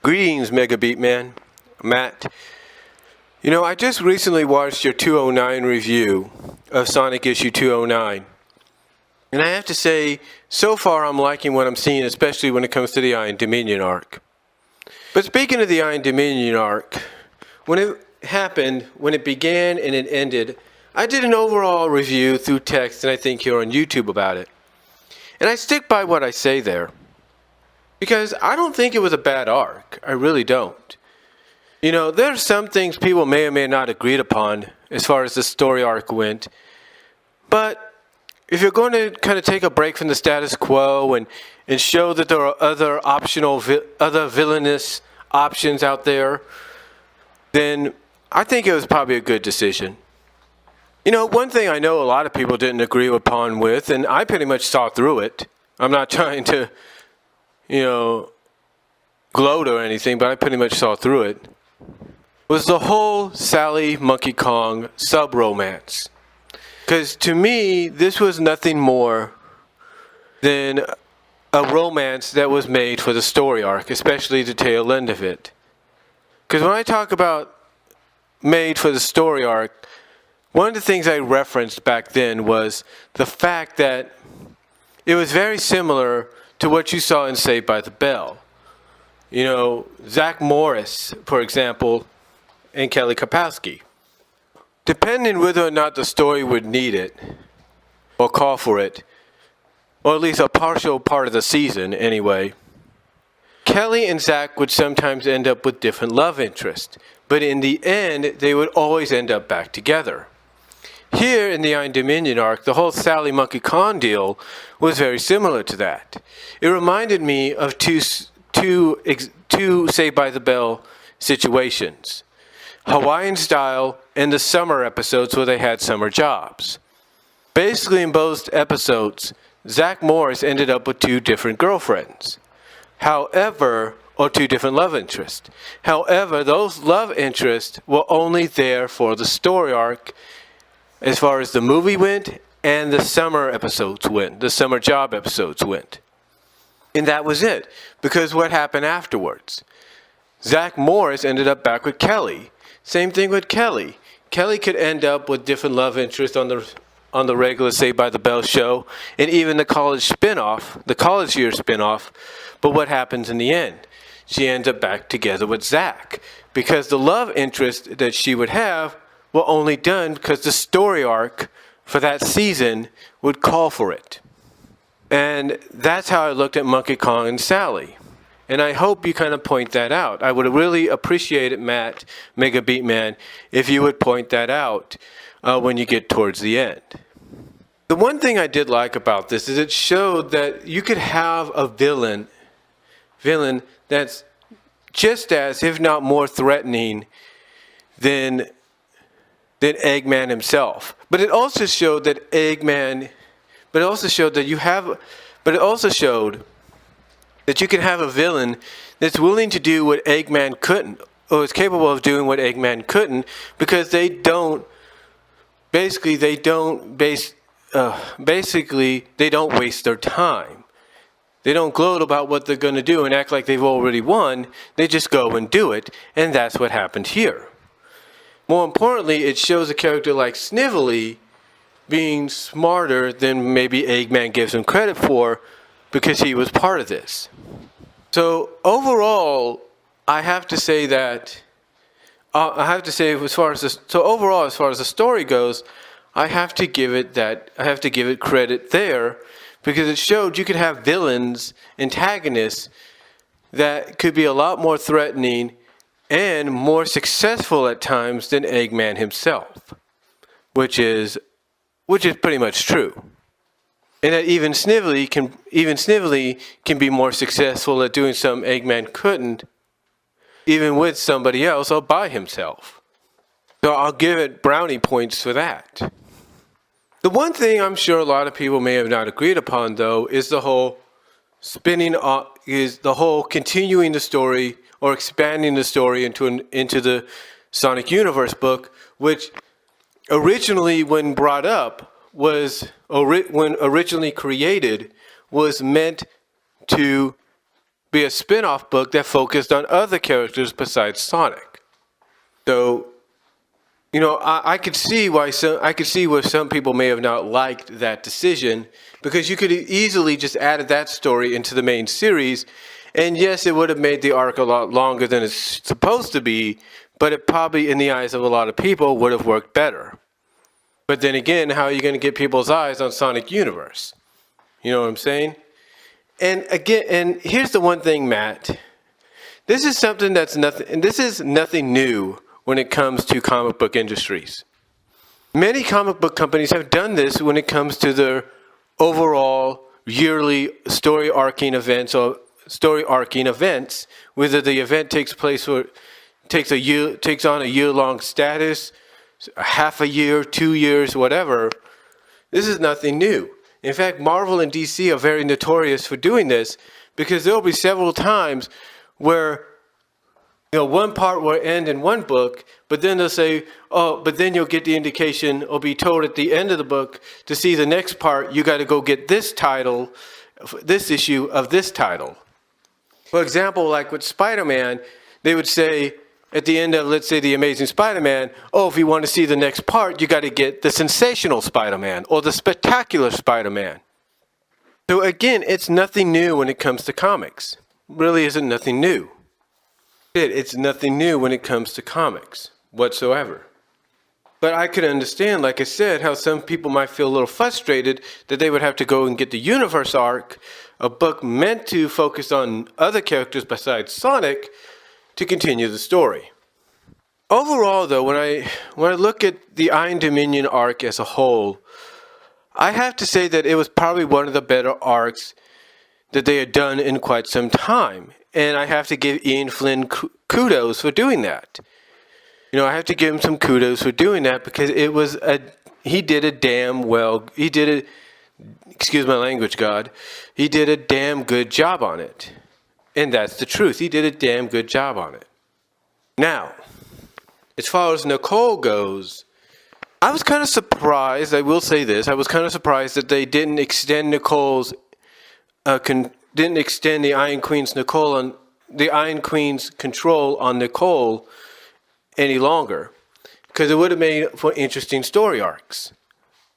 Greetings, MegaBeatman. Matt. You know, I just recently watched your 209 review of Sonic issue 209. And I have to say, so far I'm liking what I'm seeing, especially when it comes to the Iron Dominion arc. But speaking of the Iron Dominion arc, when it happened, when it began and it ended, I did an overall review through text and I think here on YouTube about it. And I stick by what I say there. Because I don't think it was a bad arc. I really don't. You know, there's some things people may or may not agreed upon as far as the story arc went. But if you're going to kind of take a break from the status quo and show that there are other other villainous options out there, then I think it was probably a good decision. You know, one thing I know a lot of people didn't agree upon with, and I pretty much saw through it. I'm not trying to, gloat or anything, but I pretty much saw through it, was the whole Sally Monkey Kong sub-romance. Because to me, this was nothing more than a romance that was made for the story arc, especially the tail end of it. Because when I talk about made for the story arc, one of the things I referenced back then was the fact that it was very similar to what you saw in Saved by the Bell. You know, Zach Morris, for example, and Kelly Kapowski. Depending whether or not the story would need it, or call for it, or at least a partial part of the season anyway, Kelly and Zach would sometimes end up with different love interests, but in the end, they would always end up back together. Here in the Iron Dominion arc, the whole Sally Monkey Kong deal was very similar to that. It reminded me of two Saved by the Bell situations. Hawaiian Style and the summer episodes where they had summer jobs. Basically in both episodes, Zach Morris ended up with two different girlfriends. Or two different love interests. However, those love interests were only there for the story arc as far as the movie went and the summer episodes went, the summer job episodes went. And that was it, because what happened afterwards? Zach Morris ended up back with Kelly. Same thing with Kelly. Kelly could end up with different love interests on the regular Saved by the Bell show, and even the college year spinoff. But what happens in the end? She ends up back together with Zach, because the love interest that she would have were only done because the story arc for that season would call for it. And that's how I looked at Monkey Kong and Sally. And I hope you kind of point that out. I would really appreciate it, Matt, MegaBeatman, if you would point that out when you get towards the end. The one thing I did like about this is it showed that you could have a villain that's just as, if not more threatening than Eggman himself. But it also showed that you can have a villain that's willing to do what Eggman couldn't, or is capable of doing what Eggman couldn't, because they don't waste their time. They don't gloat about what they're going to do and act like they've already won. They just go and do it, and that's what happened here. More importantly, it shows a character like Snively being smarter than maybe Eggman gives him credit for, because he was part of this. So overall, as far as the story goes, I have to give it credit there, because it showed you could have villains, antagonists that could be a lot more threatening and more successful at times than Eggman himself, which is pretty much true. And that even Snively can be more successful at doing something Eggman couldn't, even with somebody else or by himself. So I'll give it brownie points for that. The one thing I'm sure a lot of people may have not agreed upon, though, is the whole continuing the story or expanding the story into the Sonic Universe book, which originally, when brought up, when originally created, was meant to be a spin-off book that focused on other characters besides Sonic. So, I could see where some people may have not liked that decision, because you could easily just added that story into the main series, and yes, it would have made the arc a lot longer than it's supposed to be, but it probably, in the eyes of a lot of people, would have worked better. But then again, how are you going to get people's eyes on Sonic Universe? You know what I'm saying? And again, and here's the one thing, Matt. This is nothing new when it comes to comic book industries. Many comic book companies have done this when it comes to their overall yearly story arcing events, whether the event takes on a year-long status, half a year, 2 years, whatever. This is nothing new. In fact, Marvel and DC are very notorious for doing this, because there will be several times where one part will end in one book, but then they'll say, but then you'll get the indication or be told at the end of the book to see the next part, you got to go get this title, this issue of this title. For example, like with Spider-Man, they would say at the end of, let's say, The Amazing Spider-Man, if you want to see the next part, you got to get the Sensational Spider-Man or the Spectacular Spider-Man. So again, it's nothing new when it comes to comics. Really isn't nothing new. It's nothing new when it comes to comics whatsoever. But I could understand, like I said, how some people might feel a little frustrated that they would have to go and get the Universe arc, a book meant to focus on other characters besides Sonic, to continue the story. Overall, though, when I look at the Iron Dominion arc as a whole, I have to say that it was probably one of the better arcs that they had done in quite some time. And I have to give Ian Flynn kudos for doing that. I have to give him some kudos for doing that, because he did a damn well, excuse my language, God, he did a damn good job on it. And that's the truth. He did a damn good job on it. Now, as far as Nicole goes, I was kind of surprised, I will say this, I was kind of surprised that they didn't extend Nicole's, didn't extend the Iron Queen's control on Nicole any longer, because it would have made for interesting story arcs,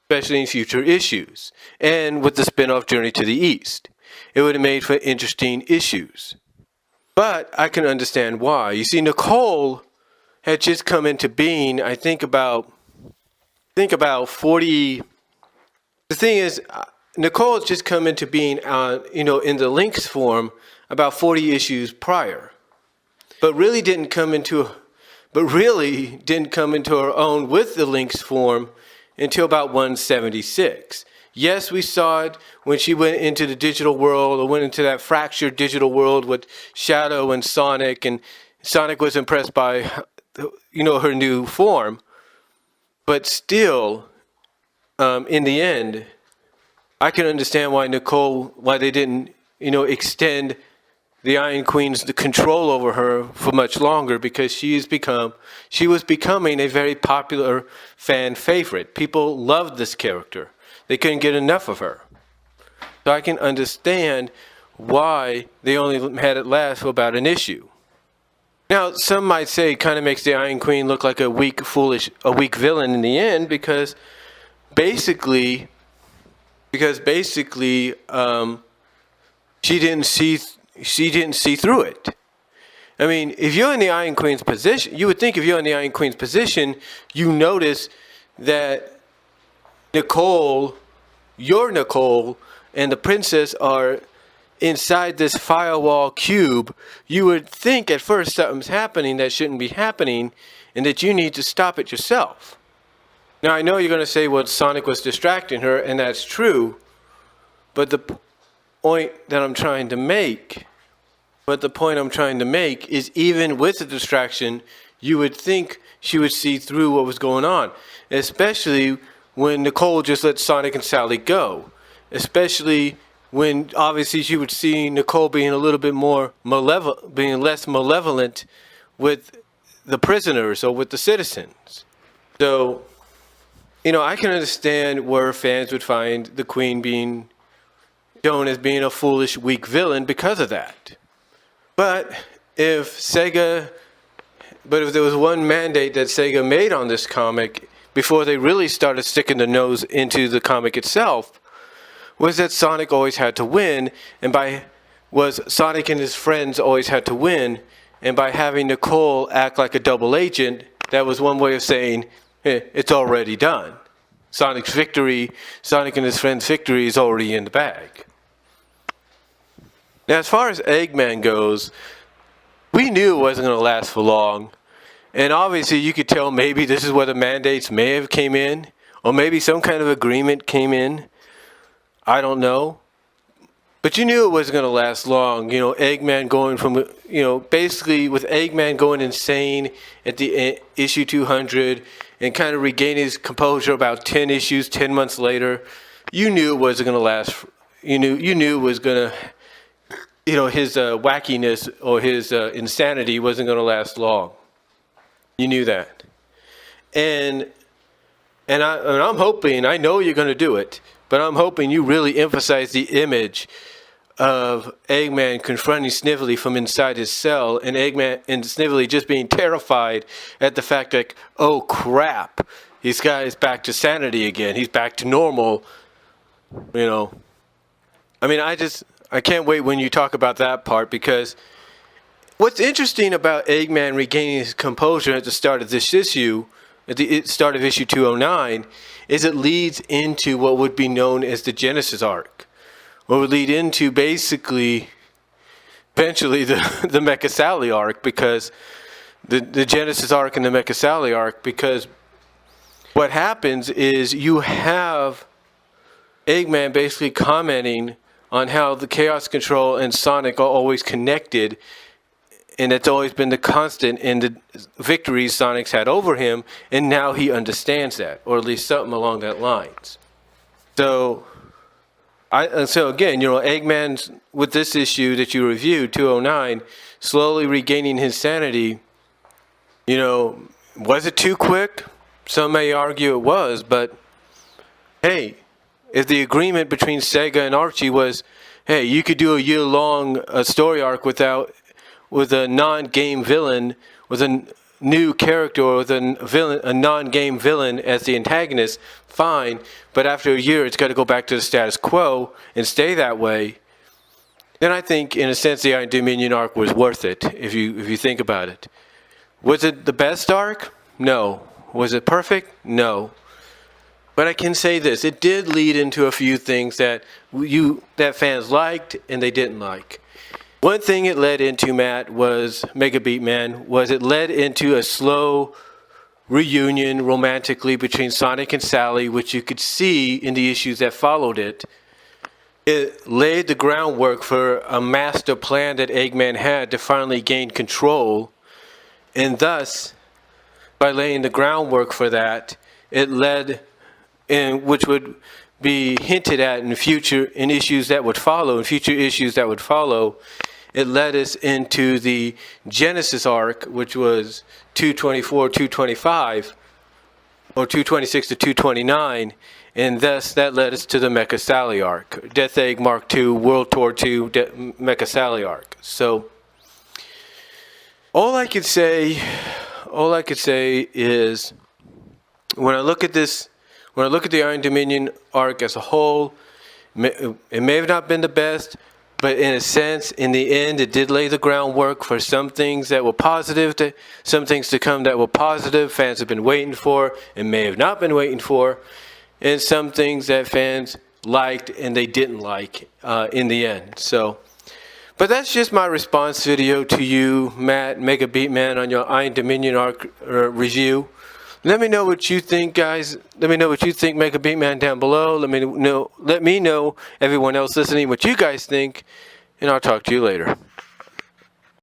especially in future issues, and with the spin-off Journey to the East. It would have made for interesting issues. But I can understand why. You see, Nicole had just come into being, I think about 40. The thing is, Nicole had just come into being, in the Lynx form about 40 issues prior, but really didn't come into her own with the Lynx form until about 176. Yes, we saw it when she went into the digital world, or went into that fractured digital world with Shadow and Sonic was impressed by, her new form. But still, in the end, I can understand why they didn't, extend the Iron Queen's control over her for much longer, because she was becoming a very popular fan favorite. People loved this character. They couldn't get enough of her. So I can understand why they only had it last for about an issue. Now, some might say it kind of makes the Iron Queen look like a weak villain in the end, because basically, she didn't see through it. I mean, if you're in the Iron Queen's position, you would think if you're in the Iron Queen's position, you notice that Nicole, and the princess are inside this firewall cube. You would think at first something's happening that shouldn't be happening, and that you need to stop it yourself. Now, I know you're going to say, well, Sonic was distracting her, and that's true. But the point I'm trying to make is, even with the distraction, you would think she would see through what was going on, especially when Nicole just let Sonic and Sally go, especially when obviously she would see Nicole being a little bit more being less malevolent with the prisoners or with the citizens. So, I can understand where fans would find the Queen being shown as being a foolish, weak villain because of that. But if there was one mandate that Sega made on this comic before they really started sticking the nose into the comic itself, was that Sonic always had to win, Sonic and his friends always had to win, and by having Nicole act like a double agent, that was one way of saying, it's already done. Sonic and his friends' victory is already in the bag. Now, as far as Eggman goes, we knew it wasn't going to last for long. And obviously, you could tell maybe this is where the mandates may have came in, or maybe some kind of agreement came in. I don't know. But you knew it wasn't going to last long. Eggman going from, basically with Eggman going insane at the issue 200 and kind of regaining his composure about 10 issues, 10 months later, you knew it wasn't going to last. You knew it was going to, his wackiness or his insanity wasn't going to last long. You knew that. And I'm hoping, I know you're going to do it, but I'm hoping you really emphasize the image of Eggman confronting Snively from inside his cell, and Eggman and Snively just being terrified at the fact that, oh crap, this guy is back to sanity again. He's back to normal. I mean, I can't wait when you talk about that part, because what's interesting about Eggman regaining his composure at the start of this issue, at the start of issue 209, is it leads into what would be known as the Genesis arc. What would lead into basically, eventually, the Mecha Sally arc, because the Genesis arc and the Mecha Sally arc, because what happens is you have Eggman basically commenting on how the Chaos Control and Sonic are always connected, and it's always been the constant in the victories Sonic's had over him, and now he understands that, or at least something along that lines. So again, Eggman's, with this issue that you reviewed, 209, slowly regaining his sanity, was it too quick? Some may argue it was, but hey, if the agreement between Sega and Archie was, hey, you could do a year-long story arc with a non-game villain, with a new character, or with a non-game villain as the antagonist, fine. But after a year, it's got to go back to the status quo and stay that way. Then I think, in a sense, the Iron Dominion arc was worth it, if you think about it. Was it the best arc? No. Was it perfect? No. But I can say this: it did lead into a few things that fans liked and they didn't like. One thing it led into, Matt, was MegaBeatman, it led into a slow reunion romantically between Sonic and Sally, which you could see in the issues that followed it. It laid the groundwork for a master plan that Eggman had to finally gain control, and thus, by laying the groundwork for that, it led, which would be hinted at in future issues that would follow, it led us into the Genesis arc, which was 224, 225, or 226 to 229, and thus that led us to the Mecha Sally arc, Death Egg Mark II, World Tour II, Mecha Sally arc. So all I could say is, when I look at the Iron Dominion arc as a whole, it may have not been the best, but in a sense, in the end, it did lay the groundwork for some things that were positive, some things to come that were positive, fans have been waiting for and may have not been waiting for, and some things that fans liked and they didn't like in the end. So, but that's just my response video to you, Matt, MegaBeatman, on your Iron Dominion arc review. Let me know what you think, guys. Let me know what you think, MegaBeatman, down below. Let me know, everyone else listening, what you guys think, and I'll talk to you later.